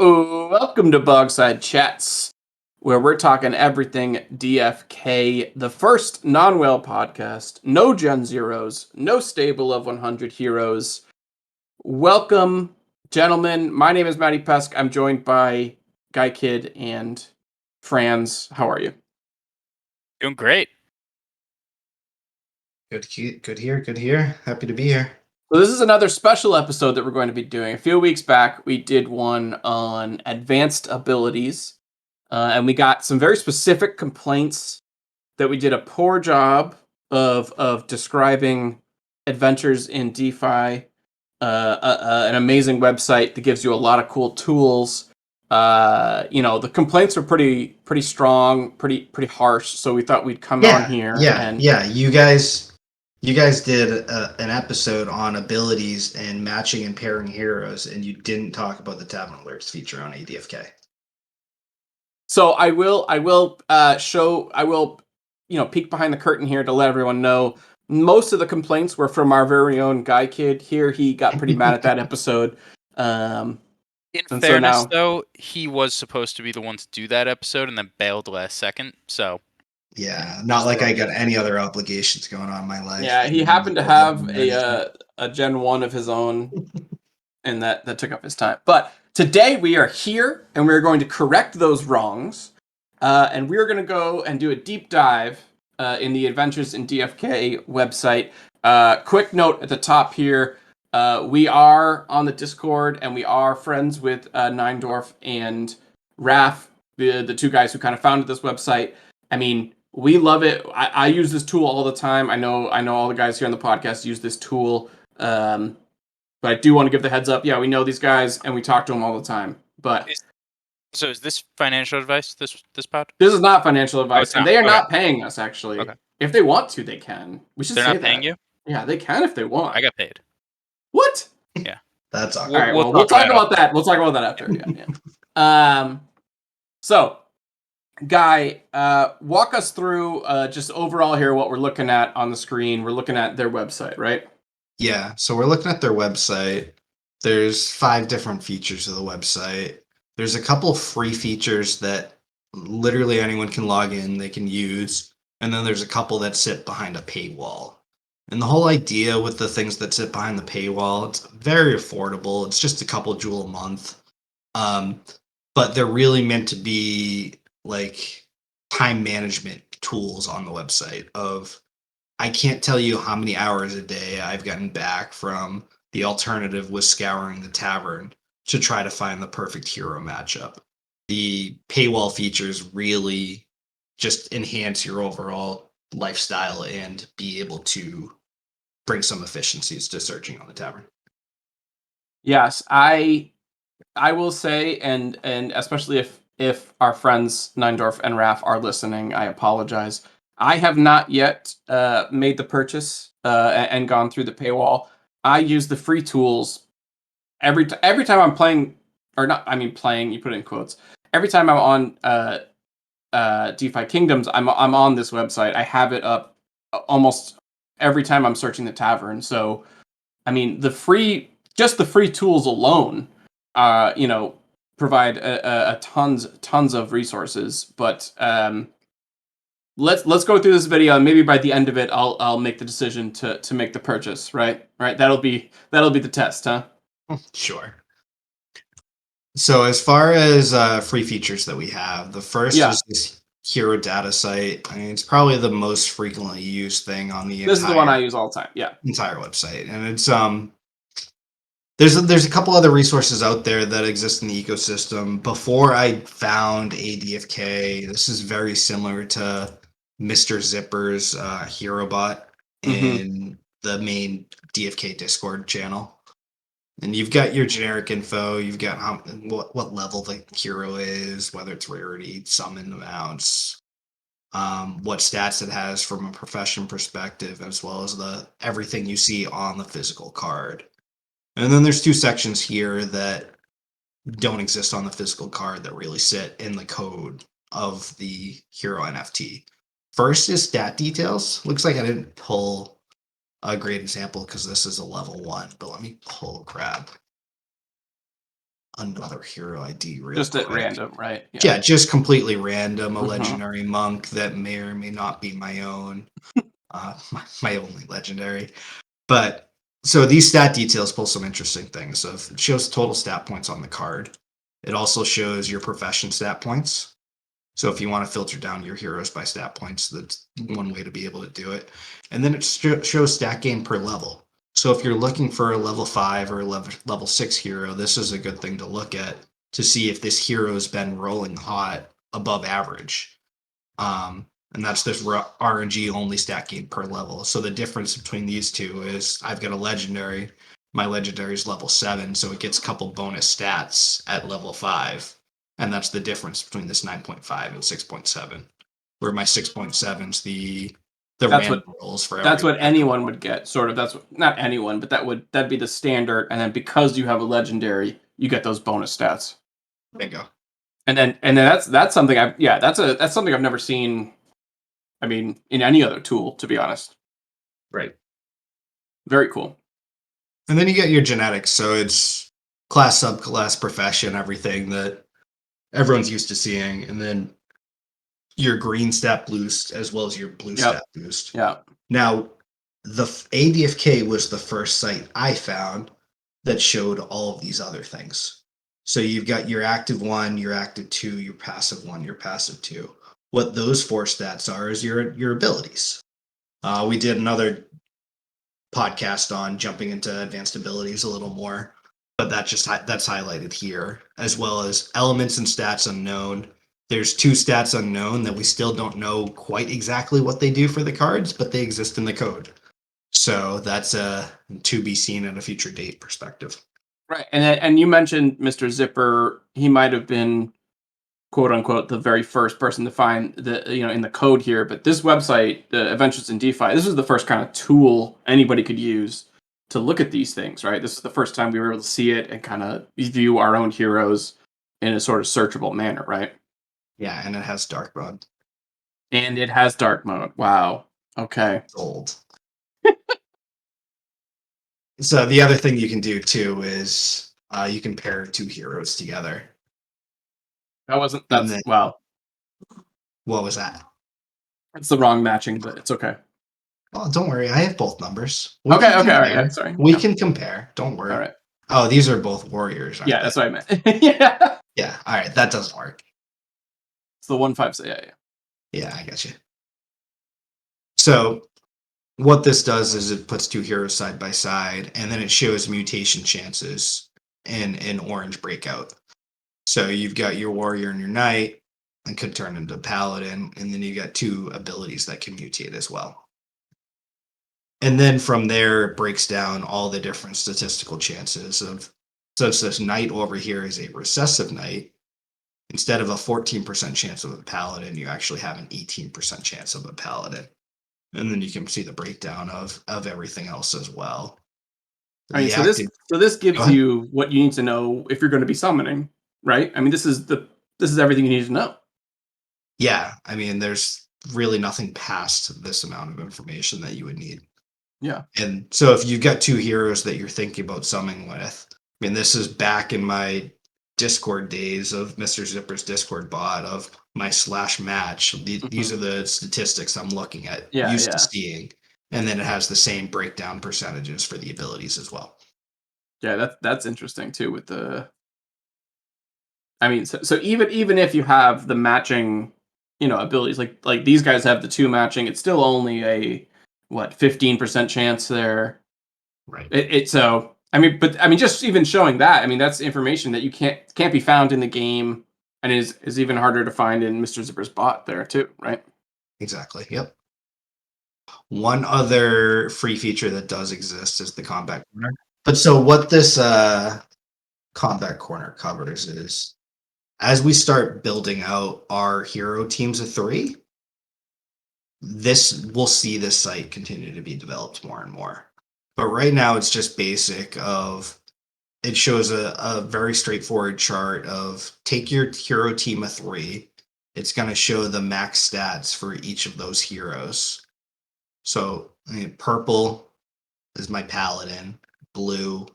Welcome to Bogside Chats, where we're talking everything DFK, the first non-whale podcast, no Gen Zeros, no stable of 100 heroes. Welcome, gentlemen. My name is Matty Pesk. I'm joined by Guy Kid and Franz. How are you? Doing great. Good here. Happy to be here. So this is another special episode that we're going to be doing. A few weeks back, we did one on advanced abilities, and we got some very specific complaints that we did a poor job of describing Adventures in DeFi, an amazing website that gives you a lot of cool tools. The complaints were pretty strong, pretty harsh. So we thought we'd come on here. You guys did an episode on abilities and matching and pairing heroes, and you didn't talk about the Tavern Alerts feature on ADFK. So I will peek behind the curtain here to let everyone know most of the complaints were from our very own Guy Kid here. He got pretty mad at that episode. In fairness, though, he was supposed to be the one to do that episode and then bailed last second. So yeah, not like I got any other obligations going on in my life. Yeah, he happened to have a Gen 1 of his own, and that took up his time. But today we are here, and we're going to correct those wrongs, and we're going to go and do a deep dive in the Adventures in DFK website. Quick note at the top here, we are on the Discord, and we are friends with Neindorf and Raph, the two guys who kind of founded this website. I mean, we love it. I use this tool all the time. I know all the guys here on the podcast use this tool. But I do want to give the heads up. Yeah, we know these guys and we talk to them all the time. But so is this financial advice? This pod? This is not financial advice, and they are okay. not paying us. Actually, okay. If they want to, they can. We should. They're say not paying that. you. Yeah, they can if they want. I got paid. What? Yeah, that's awkward. All right. Well, we'll talk about that. We'll talk about that after. Yeah. So. Guy, walk us through just overall here what we're looking at on the screen. We're looking at their website, right? Yeah, so we're looking at their website. There's 5 different features of the website. There's a couple of free features that literally anyone can log in, they can use. And then there's a couple that sit behind a paywall. And the whole idea with the things that sit behind the paywall, it's very affordable. It's just a couple jewel a month. But they're really meant to be like time management tools on the website of I can't tell you how many hours a day I've gotten back from the alternative with scouring the tavern to try to find the perfect hero matchup. The paywall features really just enhance your overall lifestyle and be able to bring some efficiencies to searching on the tavern. Yes, I will say, and especially if our friends Neindorf and Raph are listening, I apologize. I have not yet made the purchase and gone through the paywall. I use the free tools every time I'm playing, or not. I mean, playing. You put it in quotes. Every time I'm on DeFi Kingdoms, I'm on this website. I have it up almost every time I'm searching the tavern. So, I mean, the free tools alone, provide a tons of resources. But let's go through this video, and maybe by the end of it, I'll make the decision to make the purchase. Right. That'll be the test, huh? Sure. So as far as free features that we have, the first is this hero data site. I mean, it's probably the most frequently used thing on the This is the one I use all the time. Yeah. Entire website, and it's there's a couple other resources out there that exist in the ecosystem. Before I found ADFK, this is very similar to Mr. Zipper's HeroBot in the main DFK Discord channel. And you've got your generic info. You've got what level the hero is, whether it's rarity, summon amounts, what stats it has from a profession perspective, as well as everything you see on the physical card. And then there's 2 sections here that don't exist on the physical card that really sit in the code of the hero NFT. First is stat details. Looks like I didn't pull a great example because this is a level 1, but let me grab another hero ID real Just quick. at random, right? Yeah, just completely random. A Mhm. legendary monk that may or may not be my own. My only legendary. But so these stat details pull some interesting things. So it shows total stat points on the card. It also shows your profession stat points. So if you want to filter down your heroes by stat points, that's one way to be able to do it. And then it shows stat gain per level. So if you're looking for a level 5 or a level 6 hero, this is a good thing to look at to see if this hero's been rolling hot above average. And that's this RNG only stat gain per level. So the difference between these two is I've got a legendary. My legendary is level 7, so it gets a couple bonus stats at level 5. And that's the difference between this 9.5 and 6.7. Where my 6.7 is the That's random rolls for That's every what anyone would get, sort of. That's what, not anyone, but that'd be the standard. And then because you have a legendary, you get those bonus stats. bingo. And then that's something that's something I've never seen. I mean, in any other tool, to be honest. Right. Very cool. And then you get your genetics. So it's class, subclass, profession, everything that everyone's used to seeing. And then your green stat boost as well as your blue stat boost. Yeah. Now, the ADFK was the first site I found that showed all of these other things. So you've got your active 1, your active 2, your passive 1, your passive 2. What those 4 stats are is your abilities. We did another podcast on jumping into advanced abilities a little more, but that's highlighted here, as well as elements and stats unknown. There's 2 stats unknown that we still don't know quite exactly what they do for the cards, but they exist in the code. So that's to be seen at a future date perspective. Right. And you mentioned Mr. Zipper. He might have been, quote unquote, the very first person to find in the code here. But this website, the Adventures in DeFi, this is the first kind of tool anybody could use to look at these things, right? This is the first time we were able to see it and kind of view our own heroes in a sort of searchable manner, right? Yeah, and it has dark mode. And it has dark mode. Wow. Okay. It's old. So the other thing you can do too is you can pair 2 heroes together. Wow. What was that? It's the wrong matching, but it's okay. Oh, don't worry. I have both numbers. Okay, all right, yeah, sorry. We can compare. Don't worry. All right. Oh, these are both warriors, aren't Yeah, they? that's what I meant. Yeah. Yeah, all right. That doesn't work. It's the 1-5. Yeah. Yeah, I got you. So what this does is it puts 2 heroes side by side, and then it shows mutation chances in orange breakout. So you've got your warrior and your knight, and could turn into paladin, and then you got 2 abilities that can mutate as well. And then from there, it breaks down all the different statistical chances of, since this knight over here is a recessive knight, instead of a 14% chance of a paladin, you actually have an 18% chance of a paladin. And then you can see the breakdown of everything else as well. I mean, so this gives you what you need to know if you're going to be summoning, right? I mean, this is everything you need to know. Yeah, I mean, there's really nothing past this amount of information that you would need. Yeah. And so if you've got 2 heroes that you're thinking about summoning with, I mean, this is back in my Discord days of Mr. Zipper's Discord bot of my /match. These are the statistics I'm looking at, used to seeing. And then it has the same breakdown percentages for the abilities as well. Yeah, that's interesting too with the, I mean, so even if you have the matching, abilities, like these guys have the 2 matching, it's still only a 15% chance there. Right. So I mean, just even showing that, I mean, that's information that you can't be found in the game, and is even harder to find in Mr. Zipper's bot there too, right? Exactly. Yep. One other free feature that does exist is the combat corner. But so what this combat corner covers is, as we start building out our hero teams of 3, we'll see this site continue to be developed more and more. But right now it's just basic of, it shows a very straightforward chart of take your hero team of 3. It's going to show the max stats for each of those heroes. So purple is my paladin, blue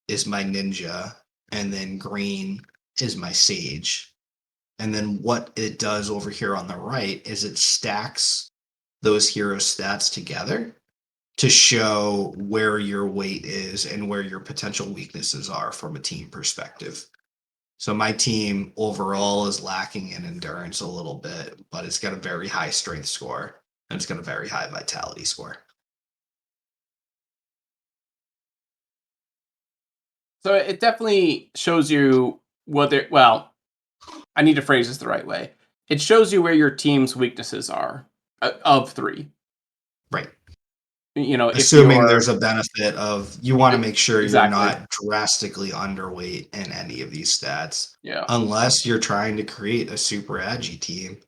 is my ninja, and then green is my sage. And then what it does over here on the right is it stacks those hero stats together to show where your weight is and where your potential weaknesses are from a team perspective. So my team overall is lacking in endurance a little bit, but it's got a very high strength score and it's got a very high vitality score. So it definitely shows you well, I need to phrase this the right way. It shows you where your team's weaknesses are of 3. Right. If Assuming you're there's a benefit of you want to make sure you're exactly. not drastically underweight in any of these stats. Yeah. Unless you're trying to create a super agi team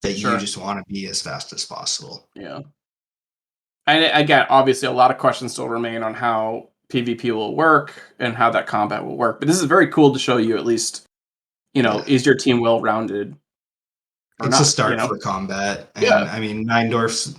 that you Sure. just want to be as fast as possible. Yeah. And again, obviously, a lot of questions still remain on how PvP will work and how that combat will work. But this is very cool to show you at least, Yeah. is your team well rounded or It's a not? start for combat. And Yeah. I mean, Nine Dwarfs,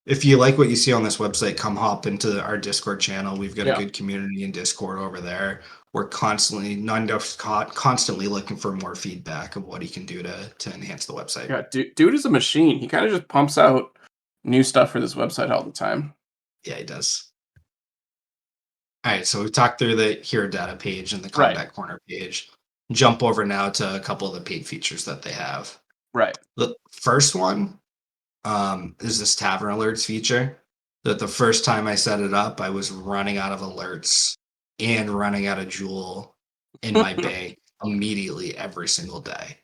if you like what you see on this website, come hop into our Discord channel. We've got a good community in Discord over there. We're constantly, Nine Dwarfs constantly looking for more feedback of what he can do to enhance the website. Yeah, dude is a machine. He kind of just pumps out new stuff for this website all the time. Yeah, he does. All right, so we've talked through the hero data page and the combat corner page. Jump over now to a couple of the paid features that they have. Right. The first one is this Tavern Alerts feature. That the first time I set it up, I was running out of alerts and running out of Jewel in my bank immediately every single day.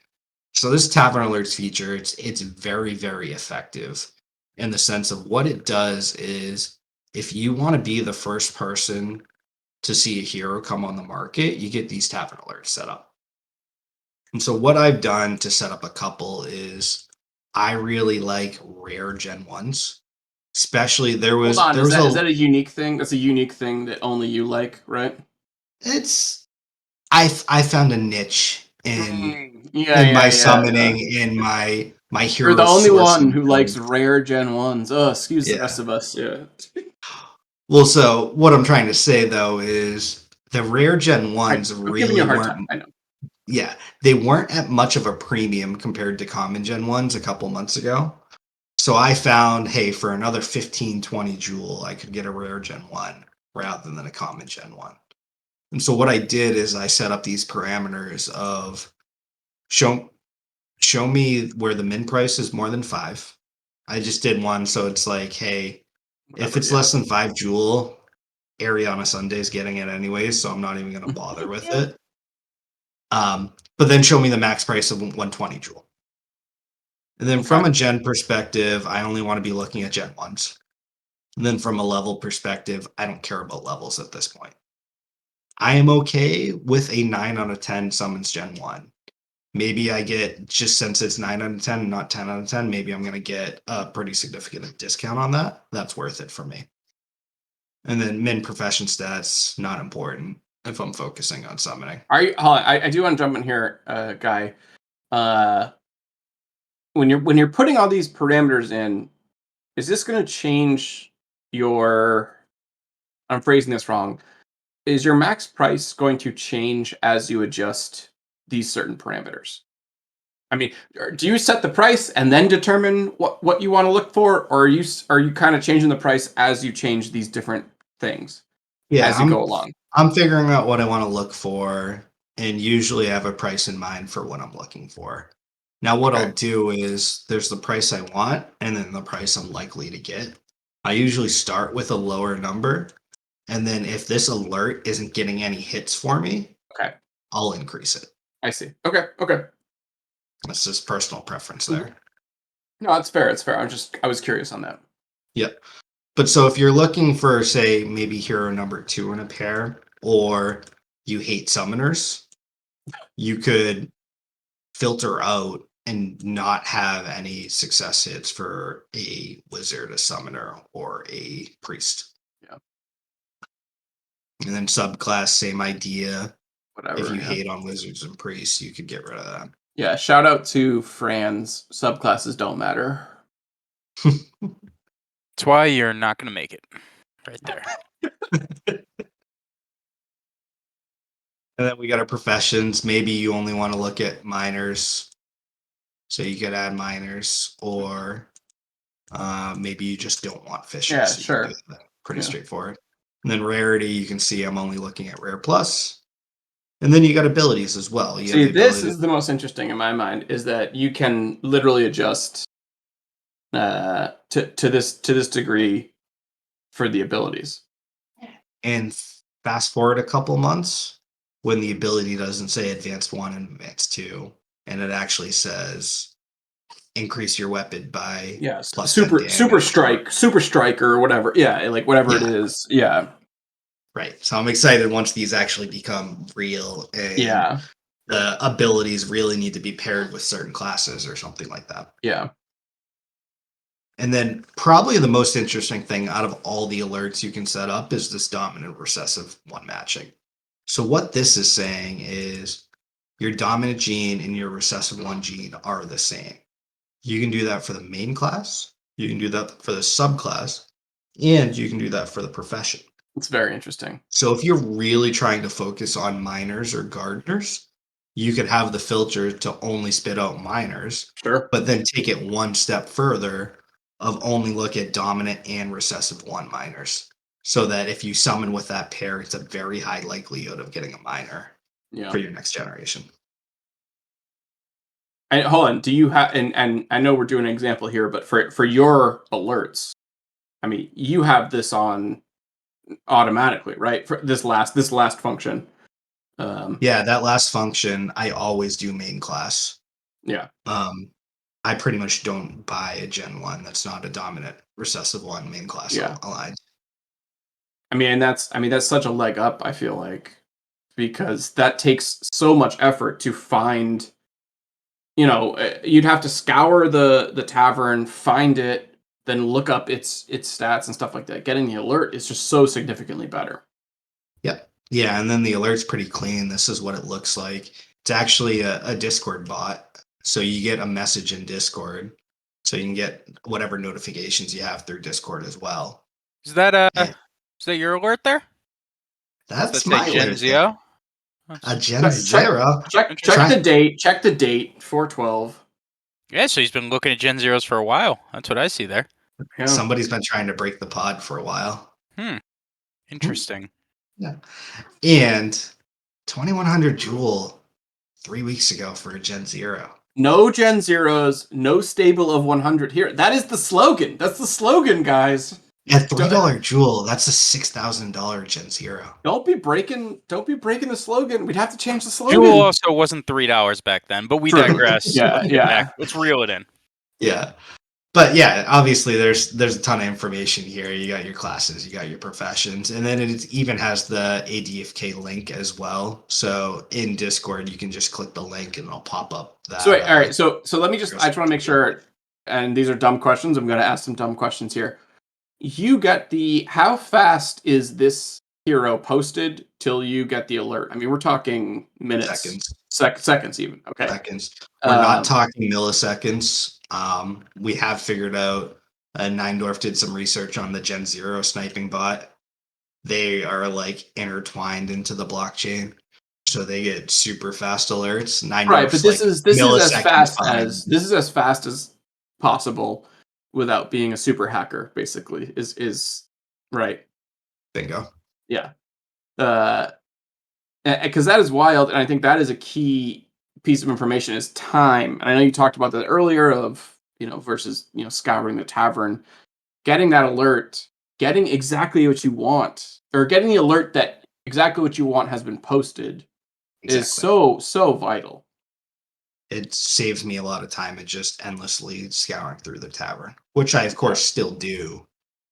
So this Tavern Alerts feature, it's very, very effective in the sense of what it does is if you want to be the first person to see a hero come on the market, you get these Tavern Alerts set up. And so what I've done to set up a couple is I really like rare Gen 1s. Especially Hold on, is that a unique thing? That's a unique thing that only you like, right? I found a niche in my summoning, in my hero. You're the only one sourcing who likes rare Gen 1s. Oh, excuse the Yeah. rest of us. Yeah. Well, so what I'm trying to say though is the rare Gen 1s I'm giving you a really hard weren't. time. I know. Yeah, they weren't at much of a premium compared to common Gen 1s a couple months ago. So I found, hey, for another 15, 20 Jewel, I could get a rare Gen 1 rather than a common Gen 1. And so what I did is I set up these parameters of show me where the min price is more than 5. I just did one, so it's like, hey, if it's less than 5 Jewel, Ariana Sunday's getting it anyways, so I'm not even going to bother with it. But then show me the max price of 120 Jewel. And then from a gen perspective, I only want to be looking at Gen 1s. And then from a level perspective, I don't care about levels at this point. I am okay with a 9 out of 10 summons Gen 1. Maybe I get, just since it's 9 out of 10, not 10 out of 10, maybe I'm going to get a pretty significant discount on that. That's worth it for me. And then min profession stats, not important if I'm focusing on summoning. I do want to jump in here, Guy. When you're putting all these parameters in, is this going to change your? I'm phrasing this wrong. Is your max price going to change as you adjust these certain parameters? I mean, do you set the price and then determine what you want to look for, or are you kind of changing the price as you change these different things as you go along? I'm figuring out what I want to look for, and usually I have a price in mind for what I'm looking for. Now, what I'll do is there's the price I want, and then the price I'm likely to get. I usually start with a lower number, and then if this alert isn't getting any hits for me, I'll increase it. I see. Okay. That's just personal preference there. No, it's fair. It's fair. I was curious on that. Yep. But so if you're looking for, say, maybe hero number 2 in a pair, or you hate summoners, you could filter out and not have any success hits for a wizard, a summoner, or a priest. Yeah. And then subclass, same idea. Whatever. If you hate on wizards and priests, you could get rid of that. Yeah, shout out to Franz. Subclasses don't matter. That's why you're not going to make it. Right there. And then we got our professions. Maybe you only want to look at minors, so you could add minors, or maybe you just don't want fishers. Yeah, so you can do sure. that. Pretty Yeah. straightforward. And then rarity, you can see I'm only looking at rare plus. And then you got abilities as well. You have See, the this ability is the most interesting in my mind, is that you can literally adjust to this degree for the abilities. and fast forward a couple months when the ability doesn't say advanced 1 and advanced 2, and it actually says increase your weapon by Yes, plus 10 super damage. super strike or whatever. Yeah, like whatever it Yeah. is. Yeah, Right. So I'm excited once these actually become real and yeah, the abilities really need to be paired with certain classes or something like that. yeah. And then probably the most interesting thing out of all the alerts you can set up is this dominant recessive 1 matching. So what this is saying is your dominant gene and your recessive 1 gene are the same. You can do that for the main class, you can do that for the subclass, and you can do that for the profession. It's very interesting. So if you're really trying to focus on minors or gardeners, you could have the filter to only spit out minors, Sure. but then take it one step further of only look at dominant and recessive 1 minors. So that if you summon with that pair, it's a very high likelihood of getting a minor Yeah. for your next generation. And hold on, do you have and I know we're doing an example here, but for your alerts, I mean, you have this on automatically, right? For this last function. Yeah, that last function, I always do main class. Yeah. I pretty much don't buy a Gen 1 that's not a dominant recessive 1 main class Yeah. aligned. I mean, that's such a leg up, I feel like, because that takes so much effort to find. You'd have to scour the tavern, find it, then look up its stats and stuff like that. Getting the alert is just so significantly better. Yep. Yeah, and then the alert's pretty clean. This is what it looks like. It's actually a Discord bot. So you get a message in Discord. So you can get whatever notifications you have through Discord as well. Is that And your alert there? that's Does that say my Gen alert there. Zero? A That's- Gen Zero. Check Try- the date. Check the date. 412. Yeah, so he's been looking at Gen Zeros for a while. That's what I see there. Yeah. Somebody's been trying to break the pod for a while. Interesting. Yeah. And 2100 Joule 3 weeks ago for a Gen Zero. No Gen Zeros, no stable of 100 here. That is the slogan. That's the slogan, guys. At $3 Joule, that's a $6,000 Gen Zero. Don't be breaking the slogan. We'd have to change the slogan. Jewel also wasn't $3 back then, but we True. digress. Yeah, Let's get yeah. back. Let's reel it in. Yeah. But yeah, obviously there's a ton of information here. You got your classes, you got your professions, and then it even has the ADFK link as well. So in Discord, you can just click the link and it'll pop up that. So wait, all right. So let me I just want to make sure, and these are dumb questions. I'm going to ask some dumb questions here. You get how fast is this hero posted till you get the alert? I mean, we're talking minutes, seconds even. Okay. Seconds. We're not talking milliseconds. We have figured out, Neindorf did some research on the Gen Zero sniping bot. They are like intertwined into the blockchain, so they get super fast alerts. Right, but this is as fast as possible without being a super hacker. Basically, is right. Bingo. Yeah. Because that is wild, and I think that is a key piece of information is time. And I know you talked about that earlier of versus scouring the tavern, getting that alert, getting exactly what you want, or getting the alert that exactly what you want has been posted is so vital. It saves me a lot of time and just endlessly scouring through the tavern, which I of course still do,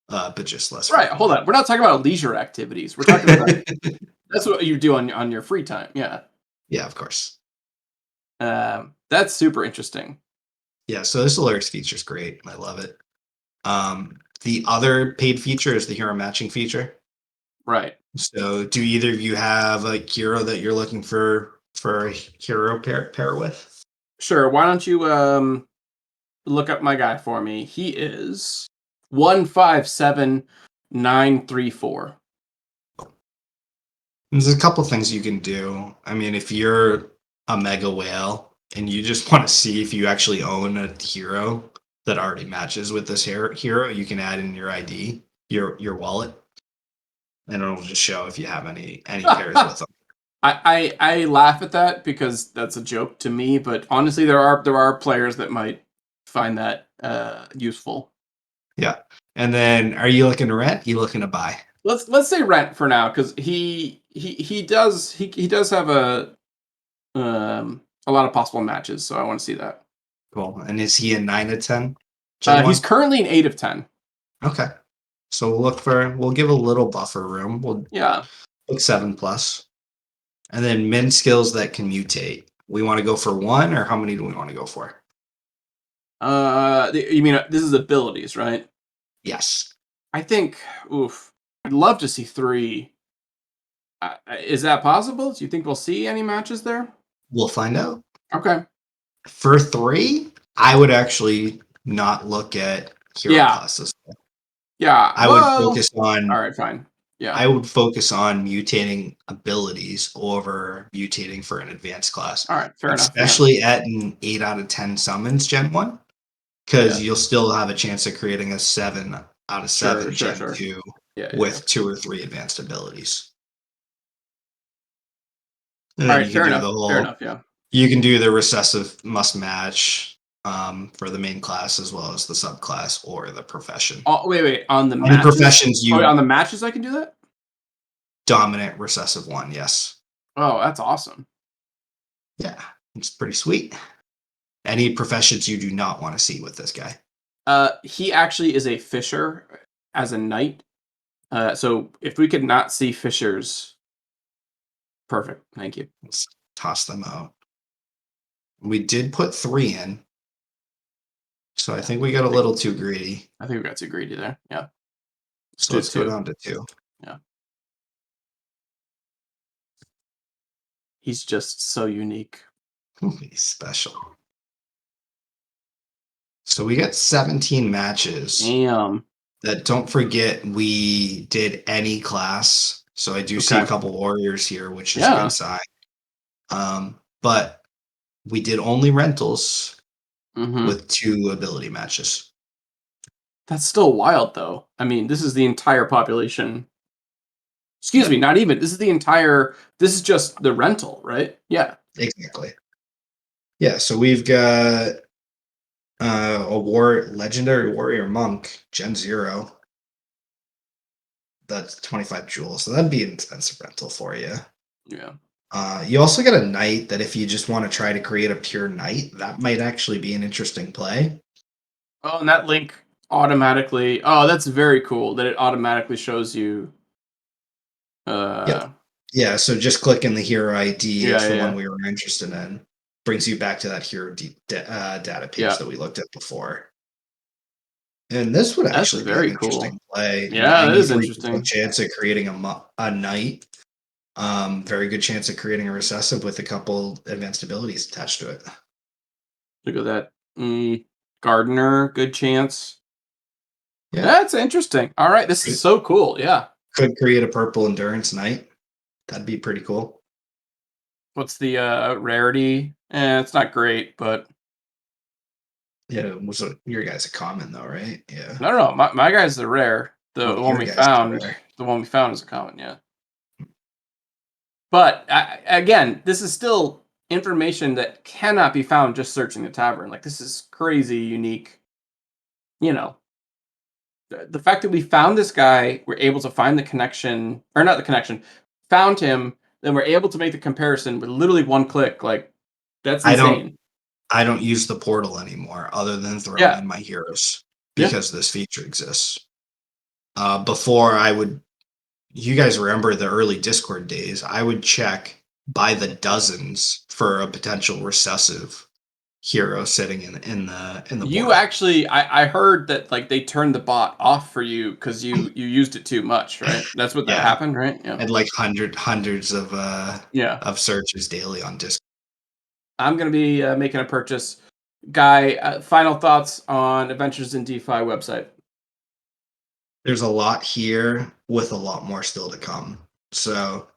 but just less. Right. Hold on. We're not talking about leisure activities. We're talking about that's what you do on your free time. Yeah. Yeah, of course. That's super interesting. Yeah. So this alerts feature is great. I love it. The other paid feature is the hero matching feature. Right. So do either of you have a hero that you're looking for a hero pair with? Sure. Why don't you look up my guy for me? He is 157934. There's a couple things you can do. I mean, if you're a mega whale and you just want to see if you actually own a hero that already matches with this hero, you can add in your ID, your wallet, and it'll just show if you have any pairs with them. I laugh at that because that's a joke to me, but honestly, there are players that might find that useful. Yeah. And then, are you looking to rent? You looking to buy? Let's say rent for now because he does have a lot of possible matches, so I want to see that. Cool. And is he a 9 of 10? Gen He's 1? currently an 8 of 10. Okay. So we'll give a little buffer room. We'll Yeah. look 7 plus. And then min skills that can mutate. We want to go for 1, or how many do we want to go for? You mean this is abilities, right? Yes. I think, I'd love to see 3. Is that possible? Do you think we'll see any matches there? We'll find out. Okay. For 3, I would actually not look at hero classes. Yeah. I would focus on. All right, fine. Yeah. I would focus on mutating abilities over mutating for an advanced class. All right, fair enough. Especially at an 8 out of 10 summons Gen 1. Because you'll still have a chance of creating a 7 out of 7 Gen 2 with 2 or 3 advanced abilities. And All then right, fair enough. Yeah. You can do the recessive must match for the main class as well as the subclass or the profession. Oh, wait. On the matches? Professions, on the matches, I can do that? Dominant recessive 1, yes. Oh, that's awesome. Yeah, it's pretty sweet. Any professions you do not want to see with this guy? He actually is a fisher as a knight. So if we could not see fishers, perfect. Thank you. Let's toss them out. We did put 3 in. So I think we got a little too greedy. I think we got too greedy there. Yeah. So let's go down to 2. Yeah. He's just so unique. He's special. So we got 17 matches. Damn. That don't forget we did any class. So I do see a couple warriors here, which is a good sign. But we did only rentals with 2 ability matches. That's still wild, though. I mean, this is the entire population. Excuse me, not even. This is just the rental, right? Yeah. Exactly. Yeah, so we've got a legendary warrior monk, Gen 0. That's 25 jewels. So that'd be an expensive rental for you. Yeah. You also get a knight that if you just want to try to create a pure knight, that might actually be an interesting play. Oh, and that link automatically. Oh, that's very cool that it automatically shows you. Yeah, so just clicking the hero ID is the one we were interested in. Brings you back to that hero data page that we looked at before. And this would actually be an interesting play. Yeah, that is interesting. Chance of creating a knight. Very good chance of creating a recessive with a couple advanced abilities attached to it. Look at that. Gardener, good chance. Yeah. That's interesting. All right, this is so cool. Yeah. Could create a purple endurance knight. That'd be pretty cool. What's the rarity? It's not great, but yeah, your guy's a common though, right? Yeah. No. My guy's the rare. The one we found. The one we found is a common. Yeah. But again, this is still information that cannot be found just searching the tavern. Like, this is crazy unique. You know, the fact that we found this guy, we're able to find the connection, or not the connection, found him, then we're able to make the comparison with literally one click. Like, that's insane. I don't use the portal anymore other than throwing in my heroes because this feature exists. Before you guys remember the early Discord days, I would check by the dozens for a potential recessive hero sitting in the You portal. actually, I heard that like they turned the bot off for you because you used it too much, right? That's what that happened, right? Yeah. And like hundreds of searches daily on Discord. I'm gonna be making a purchase. Guy, final thoughts on Adventures in DeFi website? There's a lot here with a lot more still to come. So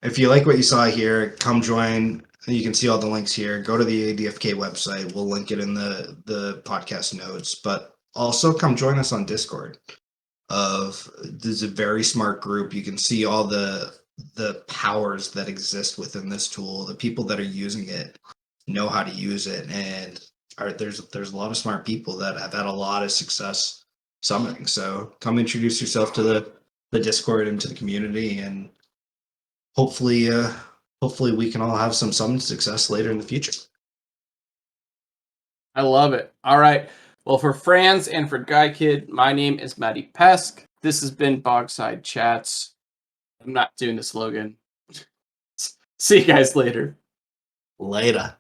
If you like what you saw here, come join. You can see all the links here. Go to the DFK website. We'll link it in the podcast notes. But also come join us on Discord. This is a very smart group. You can see all the powers that exist within this tool. The people that are using it know how to use it, and there's a lot of smart people that have had a lot of success summoning. So come introduce yourself to the Discord and to the community, and hopefully we can all have some summon success later in the future. I love it. All right. Well, for Franz and for Guy Kid, my name is Matty Pesk. This has been Bogside Chats. I'm not doing the slogan. See you guys later. Later.